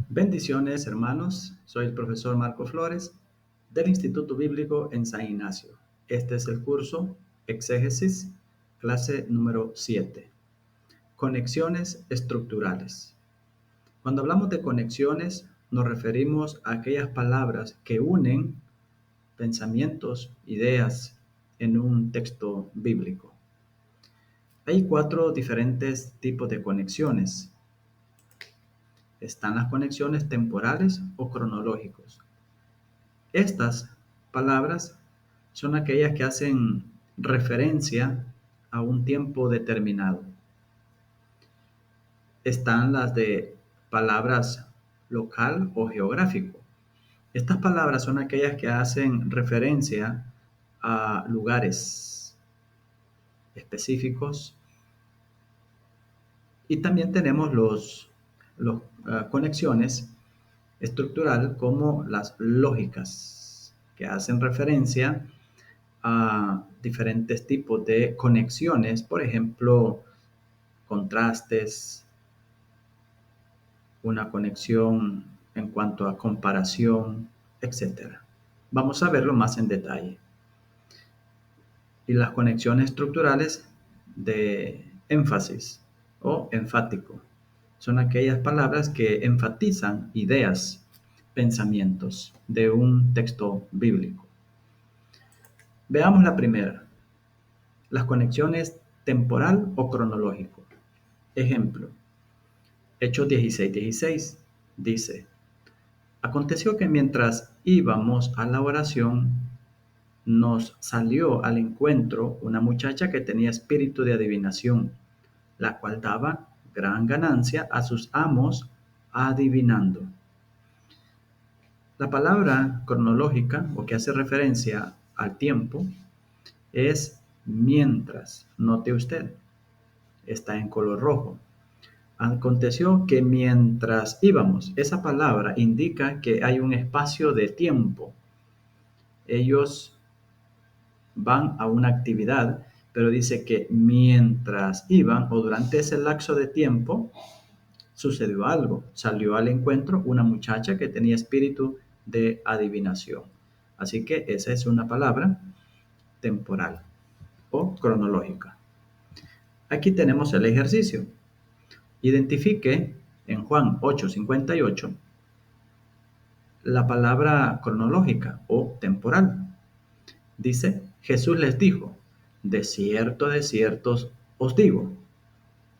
Bendiciones, hermanos. Soy el profesor Marco Flores del Instituto Bíblico en San Ignacio. Este es el curso Exégesis, clase número 7. Conexiones estructurales. Cuando hablamos de conexiones, nos referimos a aquellas palabras que unen pensamientos, ideas en un texto bíblico. Hay 4 diferentes tipos de conexiones. Están las conexiones temporales o cronológicos. Estas palabras son aquellas que hacen referencia a un tiempo determinado. Están las de palabras local o geográfico. Estas palabras son aquellas que hacen referencia a lugares específicos. Y también tenemos los conexiones estructural como las lógicas, que hacen referencia a diferentes tipos de conexiones, por ejemplo, contrastes, una conexión en cuanto a comparación, etc. Vamos a verlo más en detalle. Y las conexiones estructurales de énfasis o enfático son aquellas palabras que enfatizan ideas, pensamientos de un texto bíblico. Veamos la primera, las conexiones temporal o cronológico. Ejemplo, Hechos 16:16 dice: Aconteció que mientras íbamos a la oración, nos salió al encuentro una muchacha que tenía espíritu de adivinación, la cual daba gran ganancia a sus amos adivinando. La palabra cronológica, o que hace referencia al tiempo, es mientras. Note usted, está en color rojo. Aconteció que mientras íbamos, esa palabra indica que hay un espacio de tiempo. Ellos van a una actividad, pero dice que mientras iban o durante ese lapso de tiempo sucedió algo. Salió al encuentro una muchacha que tenía espíritu de adivinación. Así que esa es una palabra temporal o cronológica. Aquí tenemos el ejercicio. Identifique en Juan 8:58 la palabra cronológica o temporal. Dice, Jesús les dijo, de cierto os digo,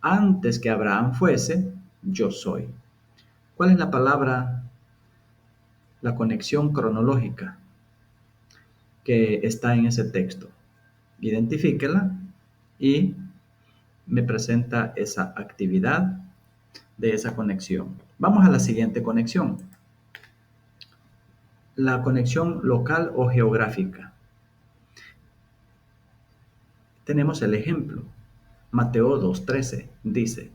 antes que Abraham fuese, yo soy. ¿Cuál es la palabra, la conexión cronológica que está en ese texto? Identifíquela y me presenta esa actividad de esa conexión. Vamos a la siguiente conexión. La conexión local o geográfica. Tenemos el ejemplo. Mateo 2:13 dice,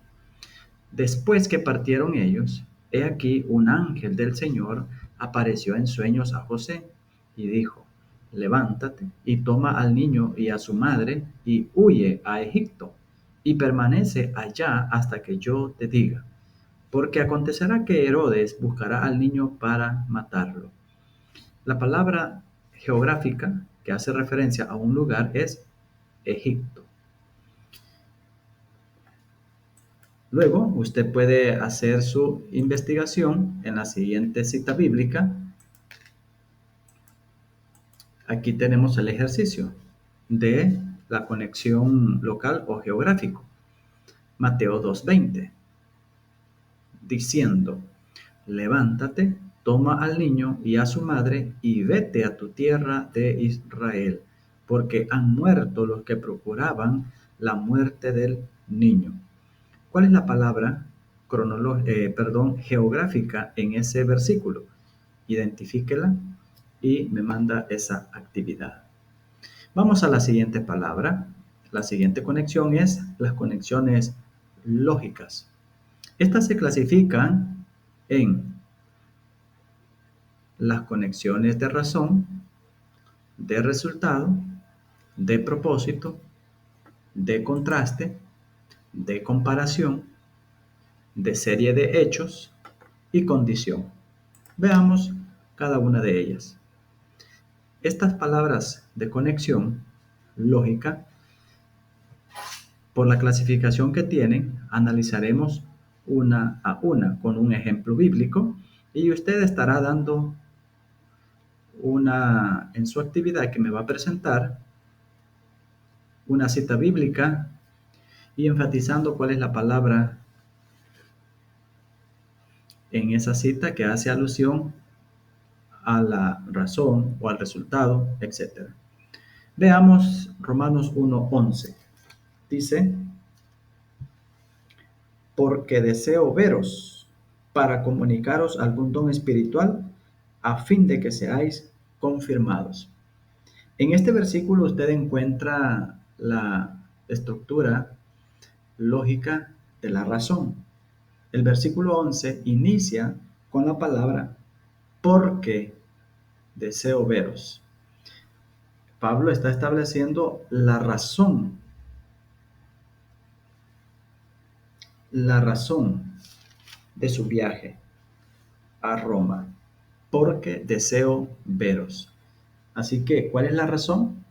después que partieron ellos, he aquí un ángel del Señor apareció en sueños a José y dijo, levántate y toma al niño y a su madre y huye a Egipto y permanece allá hasta que yo te diga, porque acontecerá que Herodes buscará al niño para matarlo. La palabra geográfica que hace referencia a un lugar es Egipto. Luego, usted puede hacer su investigación en la siguiente cita bíblica. Aquí tenemos el ejercicio de la conexión local o geográfico. Mateo 2:20, diciendo, levántate, toma al niño y a su madre y vete a tu tierra de Israel, porque han muerto los que procuraban la muerte del niño. ¿Cuál es la palabra geográfica en ese versículo? Identifíquela y me manda esa actividad. Vamos a la siguiente palabra. La siguiente conexión es las conexiones lógicas. Estas se clasifican en las conexiones de razón, de resultado, de propósito, de contraste, de comparación, de serie de hechos, y condición. Veamos cada una de ellas. Estas palabras de conexión lógica, por la clasificación que tienen, analizaremos una a una con un ejemplo bíblico y usted estará dando en su actividad que me va a presentar una cita bíblica y enfatizando cuál es la palabra en esa cita que hace alusión a la razón o al resultado, etc. Veamos Romanos 1:11. Dice, porque deseo veros para comunicaros algún don espiritual a fin de que seáis confirmados. En este versículo usted encuentra la estructura lógica de la razón. El versículo 11 inicia con la palabra porque deseo veros. Pablo está estableciendo la razón de su viaje a Roma, porque deseo veros. Así que, ¿cuál es la razón?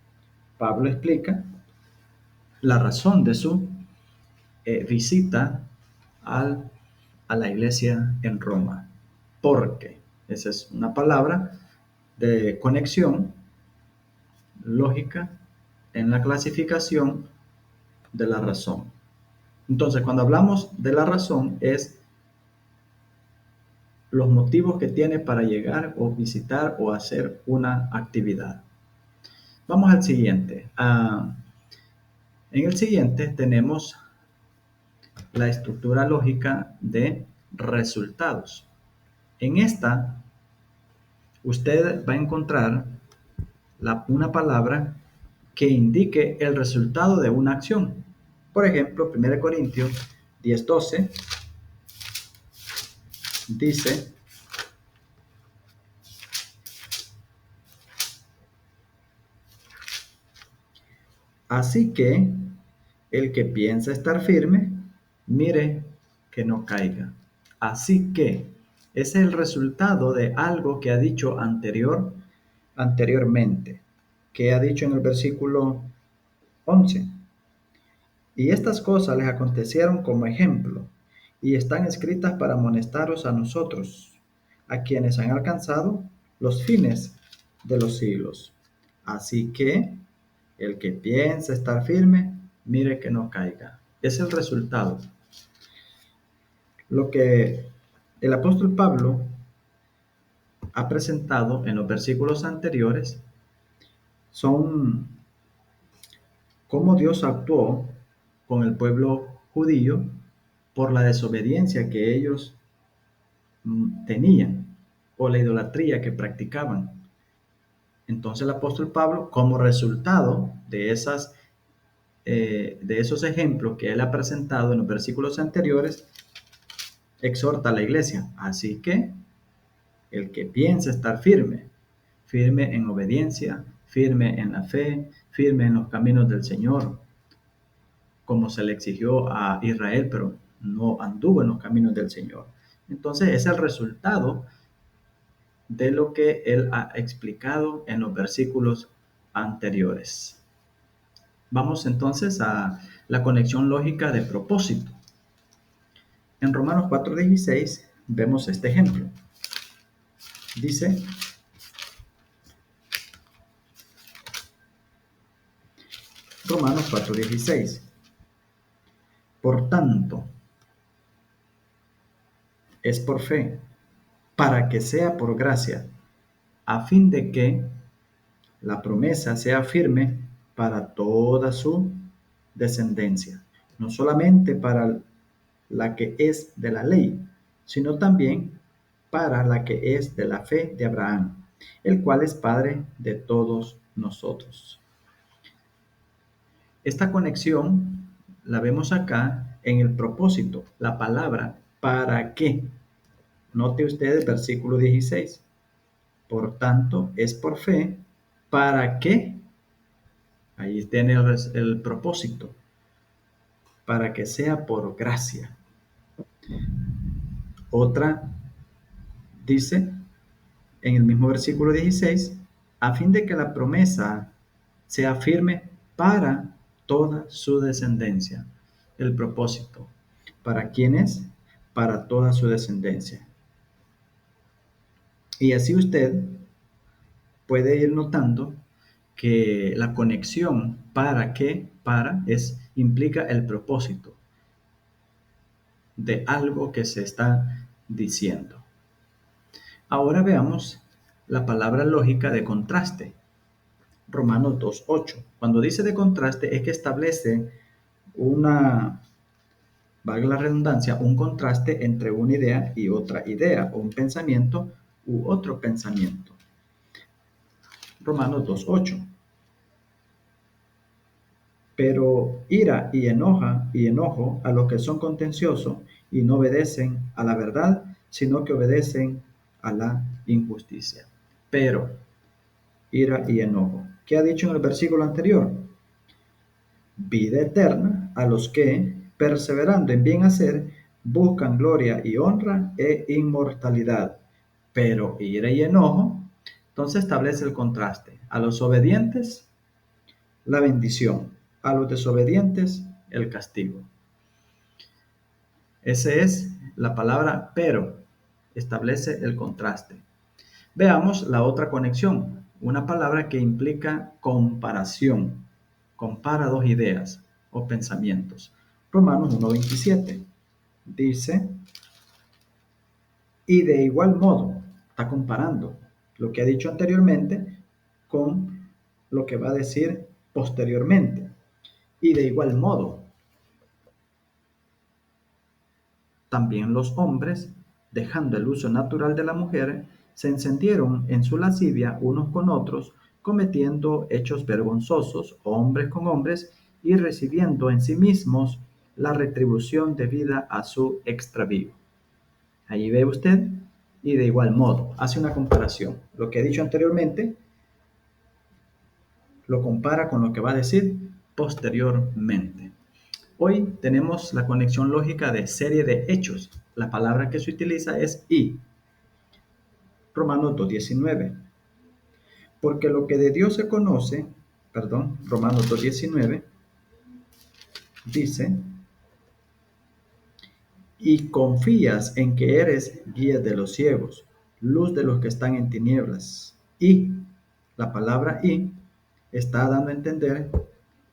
Pablo explica la razón de su visita al, a la iglesia en Roma. Porque, esa es una palabra de conexión lógica en la clasificación de la razón. Entonces, cuando hablamos de la razón es los motivos que tiene para llegar o visitar o hacer una actividad. Vamos al siguiente. En el siguiente tenemos la estructura lógica de resultados. En esta, usted va a encontrar una palabra que indique el resultado de una acción. Por ejemplo, 1 Corintios 10:12 dice, así que el que piensa estar firme, mire que no caiga. Así que es el resultado de algo que ha dicho anteriormente, que ha dicho en el versículo 11. Y estas cosas les acontecieron como ejemplo, y están escritas para amonestaros a nosotros, a quienes han alcanzado los fines de los siglos. Así que el que piensa estar firme, mire que no caiga. Es el resultado. Lo que el apóstol Pablo ha presentado en los versículos anteriores son cómo Dios actuó con el pueblo judío por la desobediencia que ellos tenían o la idolatría que practicaban. Entonces el apóstol Pablo, como resultado de esos ejemplos que él ha presentado en los versículos anteriores, exhorta a la iglesia. Así que el que piensa estar firme, firme en obediencia, firme en la fe, firme en los caminos del Señor, como se le exigió a Israel, pero no anduvo en los caminos del Señor. Entonces es el resultado de lo que él ha explicado en los versículos anteriores. Vamos entonces a la conexión lógica de propósito. En Romanos 4:16 vemos este ejemplo. Dice, Romanos 4:16, por tanto, es por fe, para que sea por gracia, a fin de que la promesa sea firme para toda su descendencia, no solamente para la que es de la ley, sino también para la que es de la fe de Abraham, el cual es Padre de todos nosotros. Esta conexión la vemos acá en el propósito, la palabra ¿para qué? Note usted el versículo 16. Por tanto, es por fe, ¿para qué? Ahí tiene el propósito, para que sea por gracia. Otra Dice en el mismo versículo 16, a fin de que la promesa sea firme para toda su descendencia. El propósito. ¿Para quién es? Para toda su descendencia. Y así usted puede ir notando que la conexión implica el propósito de algo que se está diciendo. Ahora veamos la palabra lógica de contraste. Romanos 2:8. Cuando dice de contraste es que establece valga la redundancia, un contraste entre una idea y otra idea, o un pensamiento u otro pensamiento. Romanos 2:8. Pero ira y enojo a los que son contenciosos y no obedecen a la verdad, sino que obedecen a la injusticia. Pero ira y enojo. ¿Qué ha dicho en el versículo anterior? Vida eterna a los que, perseverando en bien hacer, buscan gloria y honra e inmortalidad. Pero ira y enojo, entonces establece el contraste. A los obedientes, la bendición. A los desobedientes, el castigo. Esa es la palabra pero. Establece el contraste. Veamos la otra conexión. Una palabra que implica comparación. Compara dos ideas o pensamientos. Romanos 1:27 dice, y de igual modo, está comparando lo que ha dicho anteriormente con lo que va a decir posteriormente. Y de igual modo, también los hombres, dejando el uso natural de la mujer, se encendieron en su lascivia unos con otros, cometiendo hechos vergonzosos, hombres con hombres, y recibiendo en sí mismos la retribución debida a su extravío. Allí ve usted, y de igual modo, hace una comparación. Lo que he dicho anteriormente, lo compara con lo que va a decir posteriormente. Hoy tenemos la conexión lógica de serie de hechos. La palabra que se utiliza es y. Romanos 2:19. Porque lo que de Dios se conoce, Romanos 2:19, dice, y confías en que eres guía de los ciegos, luz de los que están en tinieblas. Y la palabra y está dando a entender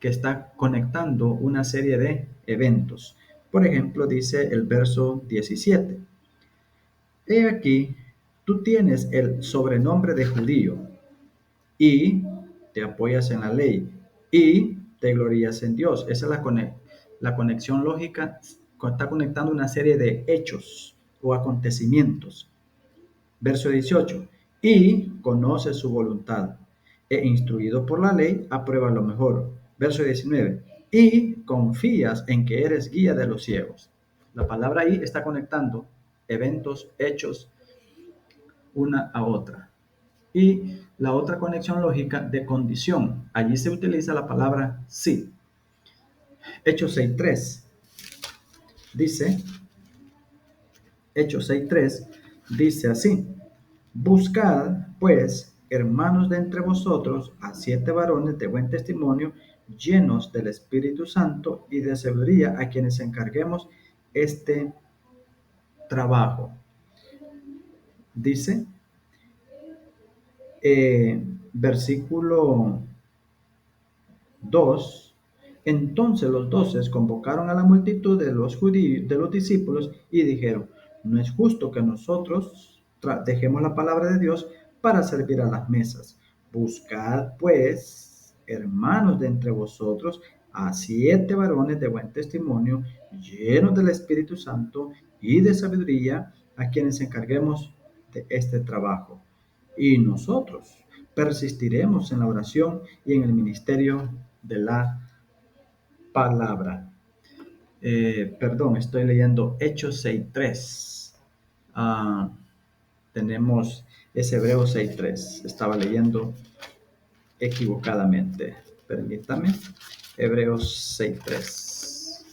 que está conectando una serie de eventos. Por ejemplo, dice el verso 17. He aquí, tú tienes el sobrenombre de judío y te apoyas en la ley y te glorías en Dios. Esa es la conexión lógica, está conectando una serie de hechos o acontecimientos. Verso 18. Y conoce su voluntad e instruido por la ley, aprueba lo mejor. Verso 19. Y confías en que eres guía de los ciegos. La palabra ahí está conectando eventos, hechos, una a otra. Y la otra conexión lógica de condición. Allí se utiliza la palabra sí. Hechos 6:3 dice, Hechos 6:3 dice así, buscad, pues, hermanos de entre vosotros, a 7 varones de buen testimonio, llenos del Espíritu Santo y de sabiduría, a quienes encarguemos este trabajo. Dice, versículo 2. Entonces los 12 convocaron a la multitud de los judíos, de los discípulos, y dijeron, no es justo que nosotros dejemos la palabra de Dios para servir a las mesas. Buscad, pues, hermanos de entre vosotros, a 7 varones de buen testimonio, llenos del Espíritu Santo y de sabiduría, a quienes encarguemos de este trabajo. Y nosotros persistiremos en la oración y en el ministerio de la palabra. Estoy leyendo Hechos 6:3. Tenemos ese Hebreos 6:3. Estaba leyendo equivocadamente. Permítame. Hebreos 6:3.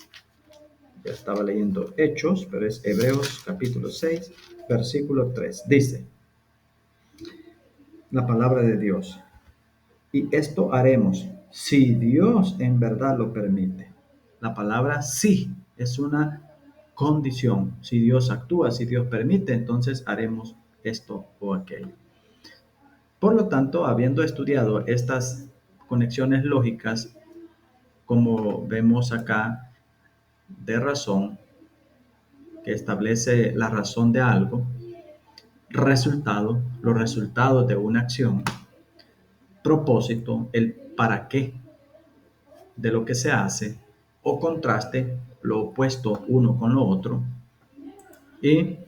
Ya estaba leyendo Hechos, pero es Hebreos capítulo 6, versículo 3. Dice la palabra de Dios. Y esto haremos si Dios en verdad lo permite. La palabra sí es una condición. Si Dios actúa, si Dios permite, entonces haremos esto o aquello. Por lo tanto, habiendo estudiado estas conexiones lógicas, como vemos acá, de razón, que establece la razón de algo, resultado, los resultados de una acción, propósito, el para qué de lo que se hace, o contraste, lo opuesto uno con lo otro, y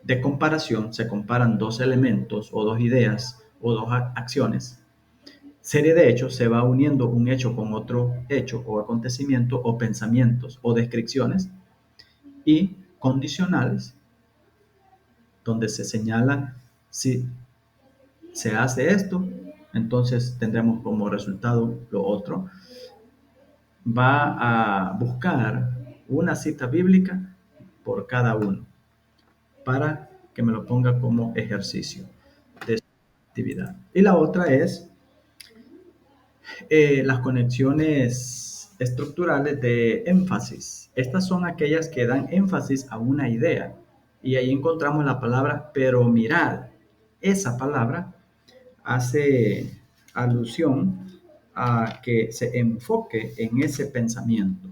de comparación se comparan dos elementos o dos ideas o dos acciones. Serie de hechos se va uniendo un hecho con otro hecho o acontecimiento o pensamientos o descripciones, y condicionales, donde se señala si se hace esto, entonces tendremos como resultado lo otro. Va a buscar una cita bíblica por cada uno para que me lo ponga como ejercicio de su actividad. Y la otra es las conexiones estructurales de énfasis. Estas son aquellas que dan énfasis a una idea. Y ahí encontramos la palabra pero mirad. Esa palabra hace alusión a que se enfoque en ese pensamiento.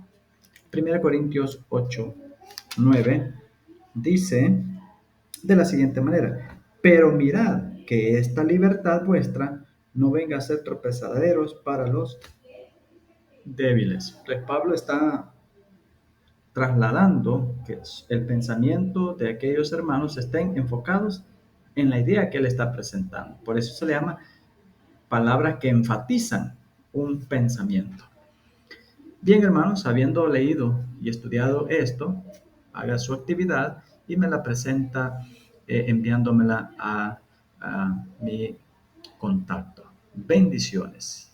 1 Corintios 8:9 dice de la siguiente manera: pero mirad que esta libertad vuestra no venga a ser tropezaderos para los débiles. Entonces Pablo está trasladando que el pensamiento de aquellos hermanos estén enfocados en la idea que él está presentando. Por eso se le llama palabras que enfatizan un pensamiento. Bien, hermanos, habiendo leído y estudiado esto, haga su actividad y me la presenta enviándomela a mi contacto. Bendiciones.